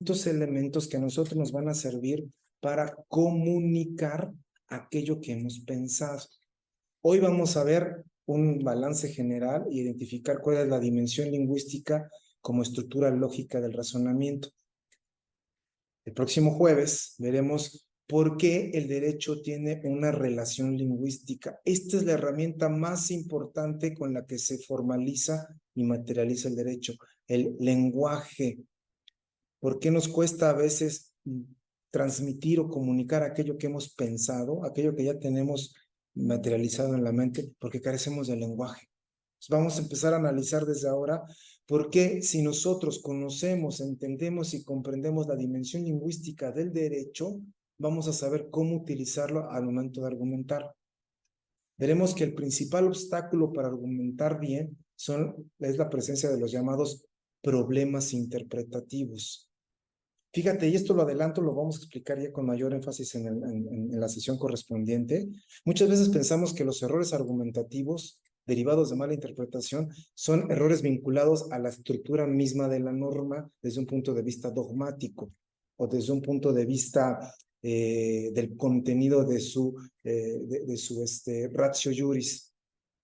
estos elementos que a nosotros nos van a servir para comunicar aquello que hemos pensado. Hoy vamos a ver un balance general e identificar cuál es la dimensión lingüística como estructura lógica del razonamiento. El próximo jueves veremos por qué el derecho tiene una relación lingüística. Esta es la herramienta más importante con la que se formaliza y materializa el derecho, el lenguaje. ¿Por qué nos cuesta a veces transmitir o comunicar aquello que hemos pensado, aquello que ya tenemos materializado en la mente? Porque carecemos del lenguaje. Vamos a empezar a analizar desde ahora por qué si nosotros conocemos, entendemos y comprendemos la dimensión lingüística del derecho, vamos a saber cómo utilizarlo al momento de argumentar. Veremos que el principal obstáculo para argumentar bien es la presencia de los llamados problemas interpretativos. Fíjate, y esto lo adelanto, lo vamos a explicar ya con mayor énfasis en la sesión correspondiente. Muchas veces pensamos que los errores argumentativos derivados de mala interpretación son errores vinculados a la estructura misma de la norma desde un punto de vista dogmático o desde un punto de vista del contenido de su ratio juris.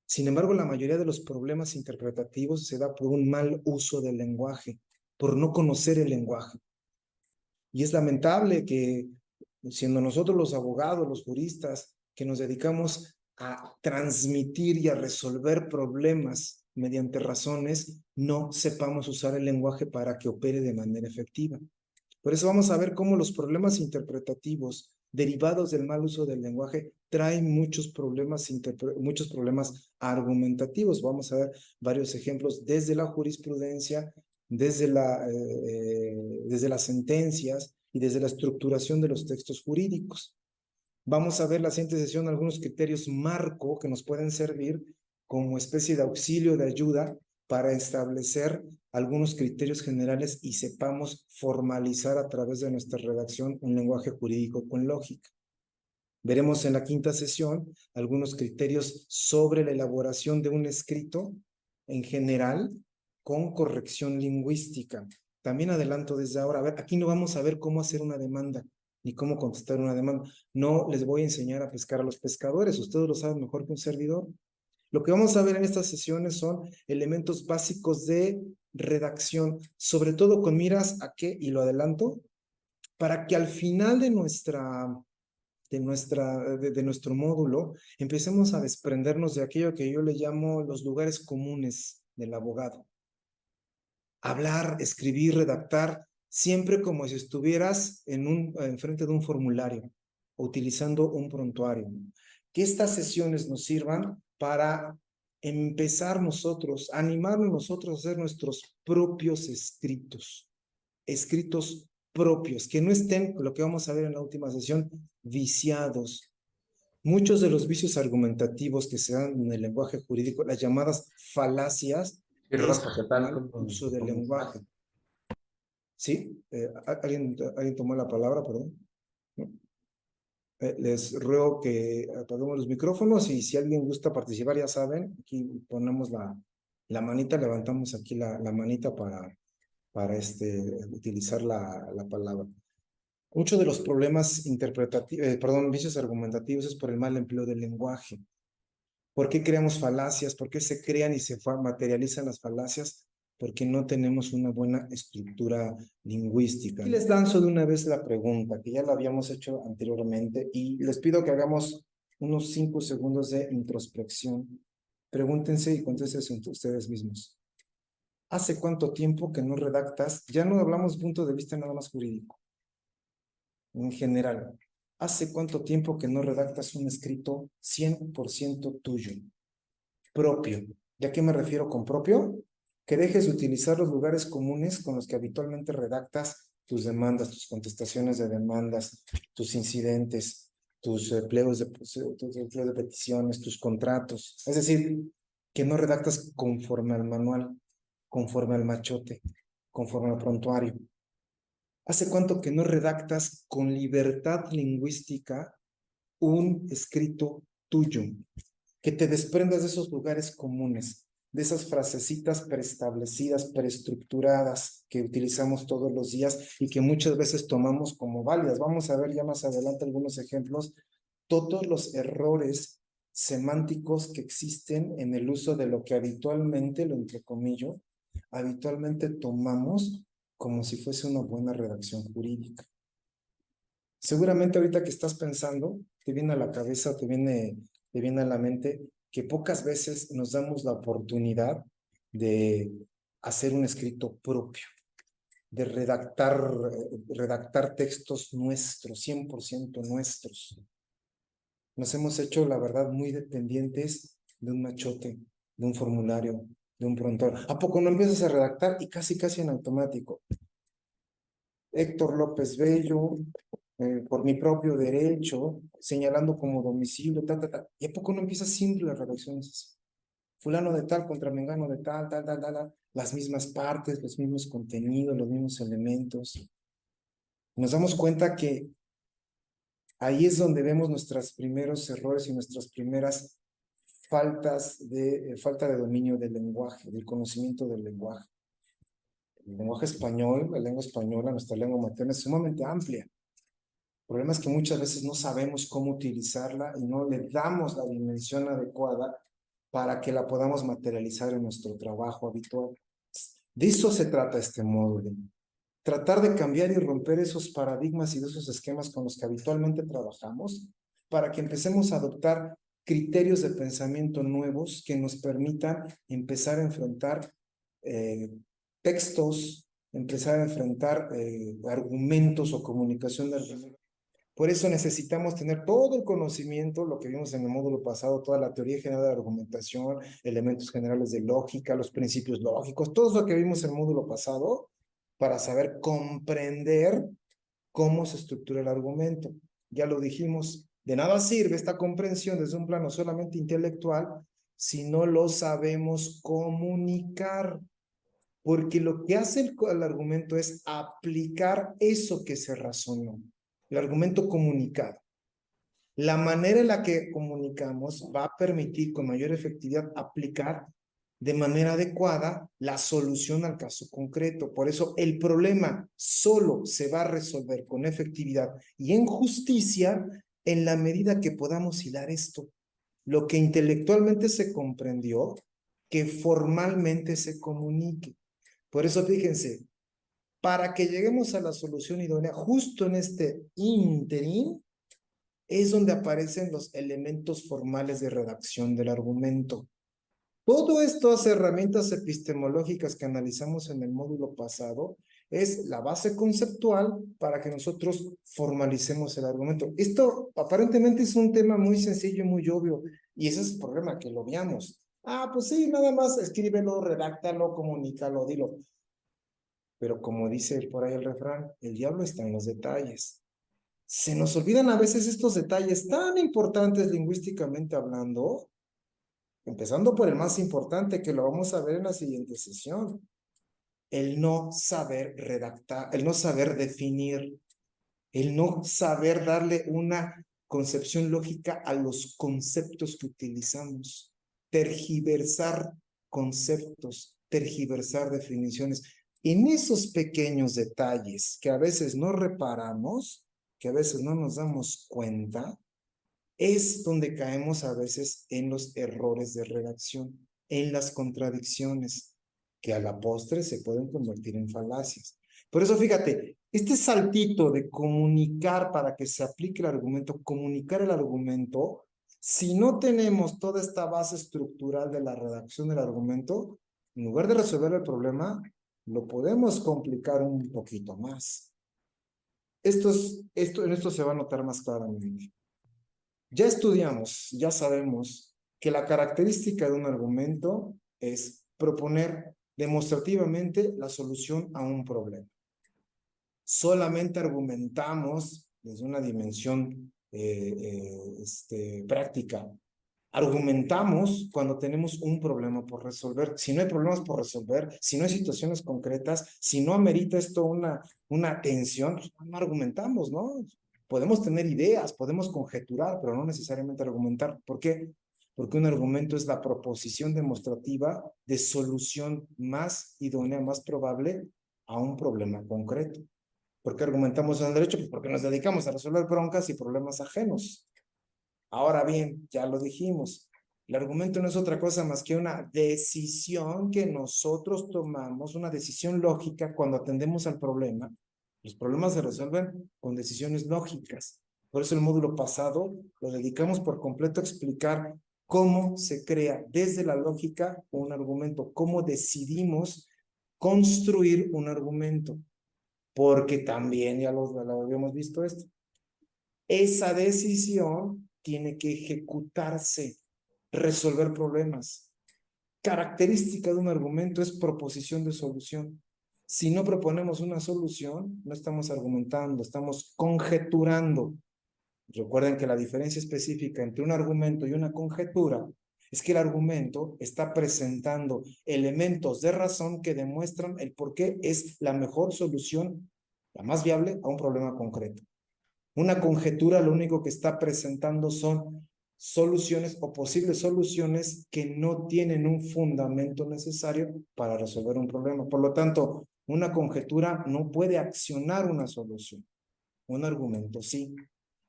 Sin embargo, la mayoría de los problemas interpretativos se da por un mal uso del lenguaje, por no conocer el lenguaje. Y es lamentable que, siendo nosotros los abogados, los juristas, que nos dedicamos a transmitir y a resolver problemas mediante razones, no sepamos usar el lenguaje para que opere de manera efectiva. Por eso vamos a ver cómo los problemas interpretativos derivados del mal uso del lenguaje traen muchos problemas argumentativos. Vamos a ver varios ejemplos desde la jurisprudencia, desde las sentencias y desde la estructuración de los textos jurídicos. Vamos a ver la siguiente sesión algunos criterios marco que nos pueden servir como especie de auxilio, de ayuda para establecer algunos criterios generales y sepamos formalizar a través de nuestra redacción un lenguaje jurídico con lógica. Veremos en la quinta sesión algunos criterios sobre la elaboración de un escrito en general con corrección lingüística. También adelanto desde ahora, a ver, aquí no vamos a ver cómo hacer una demanda ni cómo contestar una demanda. No les voy a enseñar a pescar a los pescadores, ustedes lo saben mejor que un servidor. Lo que vamos a ver en estas sesiones son elementos básicos de redacción, sobre todo con miras a qué, y lo adelanto, para que al final de nuestro módulo empecemos a desprendernos de aquello que yo le llamo los lugares comunes del abogado. Hablar, escribir, redactar, siempre como si estuvieras enfrente de un formulario, utilizando un prontuario. Que estas sesiones nos sirvan para empezar nosotros, animarnos nosotros a hacer nuestros propios escritos propios, que no estén, lo que vamos a ver en la última sesión, viciados. Muchos de los vicios argumentativos que se dan en el lenguaje jurídico, las llamadas falacias, Sí, es Rafa, ¿qué tal? el uso del lenguaje. ¿Sí? ¿Alguien tomó la palabra, perdón? ¿No? Les ruego que apaguemos los micrófonos y si alguien gusta participar, ya saben, aquí ponemos la manita, levantamos aquí la manita para utilizar la palabra. Muchos de los problemas vicios argumentativos es por el mal empleo del lenguaje. ¿Por qué creamos falacias? ¿Por qué se crean y se materializan las falacias? Porque no tenemos una buena estructura lingüística. Y les lanzo de una vez la pregunta, que ya la habíamos hecho anteriormente, y les pido que hagamos unos 5 segundos de introspección. Pregúntense y contesten ustedes mismos. ¿Hace cuánto tiempo que no redactas? Ya no hablamos punto de vista nada más jurídico. En general, ¿hace cuánto tiempo que no redactas un escrito 100% tuyo, propio? ¿Y a qué me refiero con propio? Que dejes de utilizar los lugares comunes con los que habitualmente redactas tus demandas, tus contestaciones de demandas, tus incidentes, tus pliegos de peticiones, tus contratos. Es decir, que no redactas conforme al manual, conforme al machote, conforme al prontuario. ¿Hace cuánto que no redactas con libertad lingüística un escrito tuyo? Que te desprendas de esos lugares comunes. de esas frasecitas preestablecidas, preestructuradas que utilizamos todos los días y que muchas veces tomamos como válidas. Vamos a ver ya más adelante algunos ejemplos. Todos los errores semánticos que existen en el uso de lo que habitualmente, lo entrecomillo, habitualmente tomamos como si fuese una buena redacción jurídica. Seguramente ahorita que estás pensando, te viene a la cabeza, te viene a la mente que pocas veces nos damos la oportunidad de hacer un escrito propio, de redactar textos nuestros, 100% nuestros. Nos hemos hecho, la verdad, muy dependientes de un machote, de un formulario, de un prontuario. ¿A poco no empiezas a redactar y casi en automático? Héctor López Bello, por mi propio derecho, señalando como domicilio, ¿Y a poco no empiezas simple las redacciones? Fulano de tal contra mengano de tal, las mismas partes, los mismos contenidos, los mismos elementos. Nos damos cuenta que ahí es donde vemos nuestros primeros errores y nuestras primeras falta de dominio del lenguaje, del conocimiento del lenguaje. El lenguaje español, la lengua española, nuestra lengua materna, es sumamente amplia. El problema es que muchas veces no sabemos cómo utilizarla y no le damos la dimensión adecuada para que la podamos materializar en nuestro trabajo habitual. De eso se trata este módulo. Tratar de cambiar y romper esos paradigmas y esos esquemas con los que habitualmente trabajamos para que empecemos a adoptar criterios de pensamiento nuevos que nos permitan empezar a enfrentar textos, empezar a enfrentar argumentos o comunicación de argumentos. Por eso necesitamos tener todo el conocimiento, lo que vimos en el módulo pasado, toda la teoría general de la argumentación, elementos generales de lógica, los principios lógicos, todo lo que vimos en el módulo pasado, para saber comprender cómo se estructura el argumento. Ya lo dijimos, de nada sirve esta comprensión desde un plano solamente intelectual si no lo sabemos comunicar, porque lo que hace el argumento es aplicar eso que se razonó, el argumento comunicado. La manera en la que comunicamos va a permitir con mayor efectividad aplicar de manera adecuada la solución al caso concreto. Por eso el problema solo se va a resolver con efectividad y en justicia en la medida que podamos hilar esto. Lo que intelectualmente se comprendió, que formalmente se comunique. Por eso fíjense, para que lleguemos a la solución idónea, justo en este ínterin, es donde aparecen los elementos formales de redacción del argumento. Todo estas herramientas epistemológicas que analizamos en el módulo pasado es la base conceptual para que nosotros formalicemos el argumento. Esto aparentemente es un tema muy sencillo y muy obvio, y ese es el problema, que lo veamos. Ah, pues sí, nada más escríbelo, redáctalo, comunícalo, dilo. Pero como dice por ahí el refrán, el diablo está en los detalles. Se nos olvidan a veces estos detalles tan importantes lingüísticamente hablando, empezando por el más importante, que lo vamos a ver en la siguiente sesión. El no saber redactar, el no saber definir, el no saber darle una concepción lógica a los conceptos que utilizamos, tergiversar conceptos, tergiversar definiciones. En esos pequeños detalles que a veces no reparamos, que a veces no nos damos cuenta, es donde caemos a veces en los errores de redacción, en las contradicciones, que a la postre se pueden convertir en falacias. Por eso fíjate, este saltito de comunicar para que se aplique el argumento, comunicar el argumento, si no tenemos toda esta base estructural de la redacción del argumento, en lugar de resolver el problema, lo podemos complicar un poquito más. En esto se va a notar más claramente. Ya estudiamos, ya sabemos que la característica de un argumento es proponer demostrativamente la solución a un problema. Solamente argumentamos desde una dimensión práctica. Argumentamos cuando tenemos un problema por resolver. Si no hay problemas por resolver, si no hay situaciones concretas, si no amerita esto una atención, pues no argumentamos, ¿no? Podemos tener ideas, podemos conjeturar, pero no necesariamente argumentar. ¿Por qué? porque un argumento es la proposición demostrativa de solución más idónea, más probable a un problema concreto. ¿Por qué argumentamos en el derecho? Pues porque nos dedicamos a resolver broncas y problemas ajenos. Ahora bien, ya lo dijimos, el argumento no es otra cosa más que una decisión que nosotros tomamos, una decisión lógica cuando atendemos al problema. Los problemas se resuelven con decisiones lógicas. Por eso el módulo pasado lo dedicamos por completo a explicar cómo se crea desde la lógica un argumento, cómo decidimos construir un argumento, porque también ya lo habíamos visto esto. Esa decisión tiene que ejecutarse, resolver problemas. Característica de un argumento es proposición de solución. Si no proponemos una solución, no estamos argumentando, estamos conjeturando. Recuerden que la diferencia específica entre un argumento y una conjetura es que el argumento está presentando elementos de razón que demuestran el por qué es la mejor solución, la más viable a un problema concreto. Una conjetura lo único que está presentando son soluciones o posibles soluciones que no tienen un fundamento necesario para resolver un problema. Por lo tanto, una conjetura no puede accionar una solución. Un argumento sí.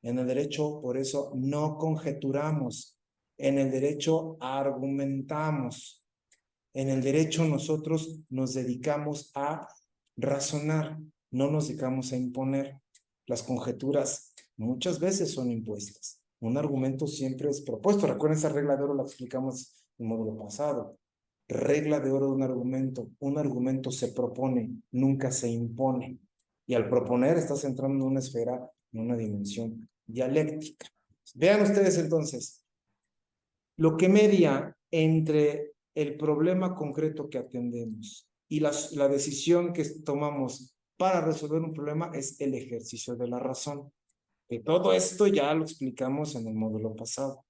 En el derecho, por eso, no conjeturamos. En el derecho, argumentamos. En el derecho, nosotros nos dedicamos a razonar, no nos dedicamos a imponer. Las conjeturas muchas veces son impuestas. Un argumento siempre es propuesto. Recuerden esa regla de oro, la explicamos en el módulo pasado. Regla de oro de un argumento se propone, nunca se impone. Y al proponer estás entrando en una esfera, en una dimensión dialéctica. Vean ustedes entonces, lo que media entre el problema concreto que atendemos y la decisión que tomamos para resolver un problema es el ejercicio de la razón. Que todo esto ya lo explicamos en el módulo pasado.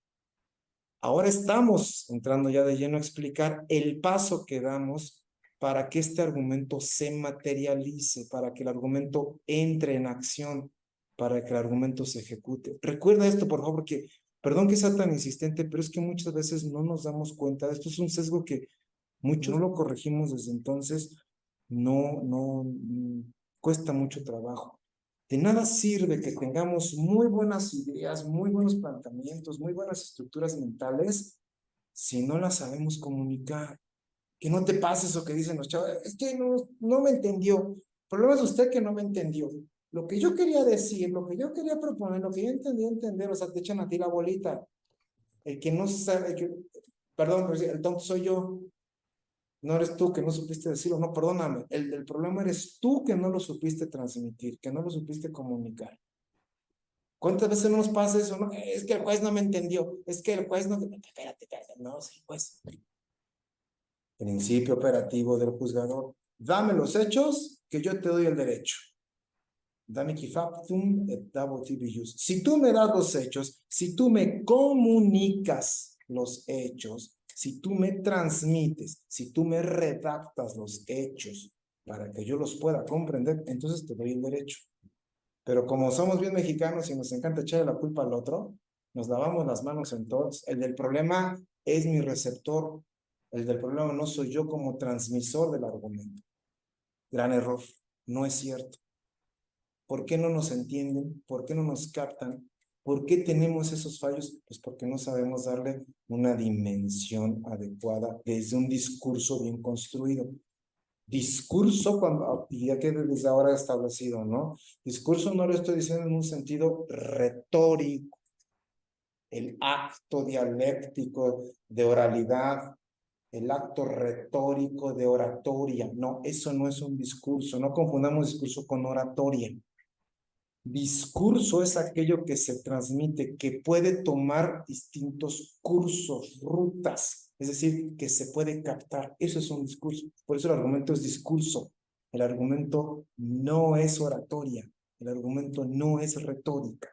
Ahora estamos entrando ya de lleno a explicar el paso que damos para que este argumento se materialice, para que el argumento entre en acción, para que el argumento se ejecute. Recuerda esto, por favor, porque, perdón que sea tan insistente, pero es que muchas veces no nos damos cuenta. Esto es un sesgo que muchos no lo corregimos desde entonces, cuesta mucho trabajo. De nada sirve que tengamos muy buenas ideas, muy buenos planteamientos, muy buenas estructuras mentales, si no las sabemos comunicar. Que no te pases o que dicen los chavos, es que no me entendió. El problema es usted que no me entendió. Lo que yo quería decir, lo que yo quería proponer, lo que yo entendía entender, o sea, te echan a ti la bolita. El que no sabe, perdón, el tonto soy yo. No eres tú que no supiste decirlo, no, perdóname. El problema eres tú que no lo supiste transmitir, que no lo supiste comunicar. ¿Cuántas veces no nos pasa eso? No, es que el juez no me entendió, es que el juez no... Espérate, no, es el juez. Principio operativo del juzgador. Dame los hechos que yo te doy el derecho. Dame factum et dabo tibi jus. Si tú me das los hechos, si tú me comunicas los hechos, si tú me transmites, si tú me redactas los hechos para que yo los pueda comprender, entonces te doy el derecho. Pero como somos bien mexicanos y nos encanta echarle la culpa al otro, nos lavamos las manos en todos. El del problema es mi receptor. El del problema no soy yo como transmisor del argumento. Gran error. No es cierto. ¿Por qué no nos entienden? ¿Por qué no nos captan? ¿Por qué tenemos esos fallos? Pues porque no sabemos darle una dimensión adecuada desde un discurso bien construido. Discurso, y ya queda desde ahora establecido, ¿no? Discurso no lo estoy diciendo en un sentido retórico, el acto dialéctico de oralidad, el acto retórico de oratoria. No, eso no es un discurso. No confundamos discurso con oratoria. Discurso es aquello que se transmite, que puede tomar distintos cursos, rutas, es decir, que se puede captar. Eso es un discurso. Por eso el argumento es discurso. El argumento no es oratoria. El argumento no es retórica.